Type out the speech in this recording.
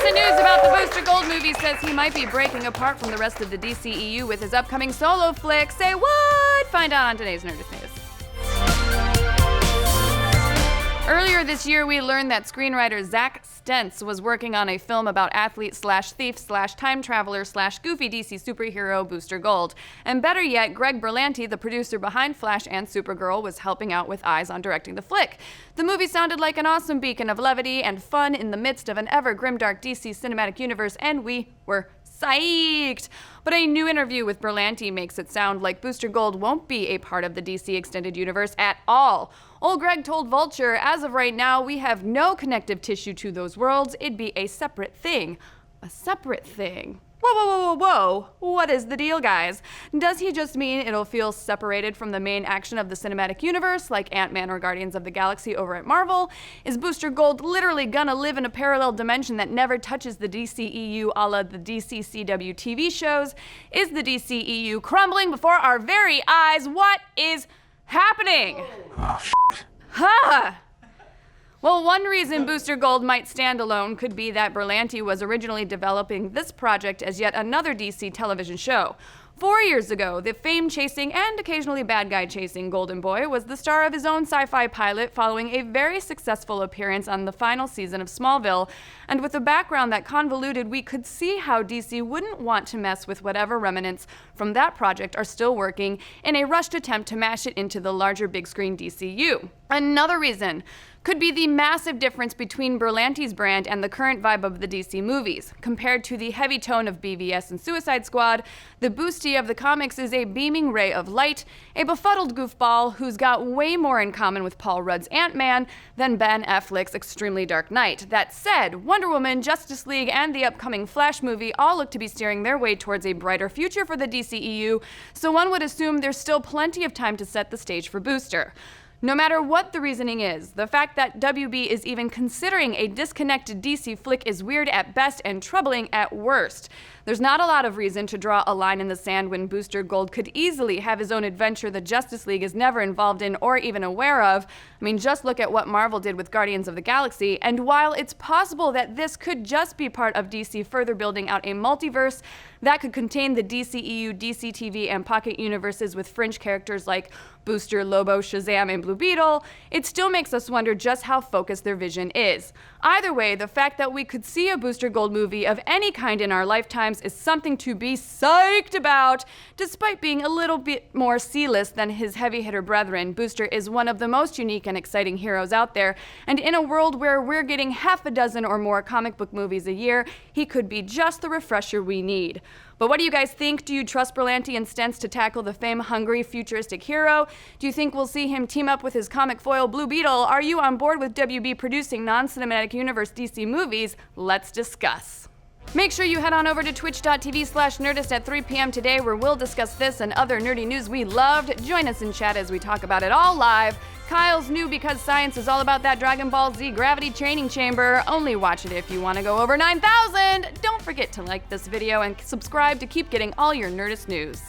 Recent news about the Booster Gold movie says he might be breaking apart from the rest of the DCEU with his upcoming solo flick. Say what? Find out on today's Nerdist News. Earlier this year, we learned that screenwriter Zach Stentz was working on a film about athlete/thief/time traveler/goofy DC superhero Booster Gold. And better yet, Greg Berlanti, the producer behind Flash and Supergirl, was helping out with eyes on directing the flick. The movie sounded like an awesome beacon of levity and fun in the midst of an ever grimdark DC cinematic universe, and we were psyched! But a new interview with Berlanti makes it sound like Booster Gold won't be a part of the DC Extended Universe at all. Old Greg told Vulture, as of right now, we have no connective tissue to those worlds. It'd be a separate thing. A separate thing. Whoa, whoa, whoa, whoa, whoa. What is the deal, guys? Does he just mean it'll feel separated from the main action of the cinematic universe, like Ant-Man or Guardians of the Galaxy over at Marvel? Is Booster Gold literally gonna live in a parallel dimension that never touches the DCEU a la the DCCW TV shows? Is the DCEU crumbling before our very eyes? What is happening? Oh, Ha! Well, one reason Booster Gold might stand alone could be that Berlanti was originally developing this project as yet another DC television show. 4 years ago, the fame-chasing and occasionally bad guy-chasing Golden Boy was the star of his own sci-fi pilot following a very successful appearance on the final season of Smallville. And with a background that convoluted, we could see how DC wouldn't want to mess with whatever remnants from that project are still working in a rushed attempt to mash it into the larger big-screen DCU. Another reason could be the massive difference between Berlanti's brand and the current vibe of the DC movies. Compared to the heavy tone of BVS and Suicide Squad, the Boosty of the comics is a beaming ray of light, a befuddled goofball who's got way more in common with Paul Rudd's Ant-Man than Ben Affleck's extremely Dark Knight. That said, Wonder Woman, Justice League, and the upcoming Flash movie all look to be steering their way towards a brighter future for the DCEU, so one would assume there's still plenty of time to set the stage for Booster. No matter what the reasoning is, the fact that WB is even considering a disconnected DC flick is weird at best and troubling at worst. There's not a lot of reason to draw a line in the sand when Booster Gold could easily have his own adventure the Justice League is never involved in or even aware of. I mean, just look at what Marvel did with Guardians of the Galaxy, and while it's possible that this could just be part of DC further building out a multiverse that could contain the DCEU, DC TV, and Pocket universes with fringe characters like Booster, Lobo, Shazam, and Blue Beetle, it still makes us wonder just how focused their vision is. Either way, the fact that we could see a Booster Gold movie of any kind in our lifetimes is something to be psyched about. Despite being a little bit more C-list than his heavy-hitter brethren, Booster is one of the most unique and exciting heroes out there, and in a world where we're getting half a dozen or more comic book movies a year, he could be just the refresher we need. But what do you guys think? Do you trust Berlanti and Stentz to tackle the fame-hungry, futuristic hero? Do you think we'll see him team up with his comic foil Blue Beetle? Are you on board with WB producing non-cinematic universe DC movies? Let's discuss. Make sure you head on over to twitch.tv/Nerdist at 3 p.m. today, where we'll discuss this and other nerdy news we loved. Join us in chat as we talk about it all live. Kyle's new Because Science is all about that Dragon Ball Z gravity training chamber. Only watch it if you want to go over 9,000. Don't forget to like this video and subscribe to keep getting all your Nerdist news.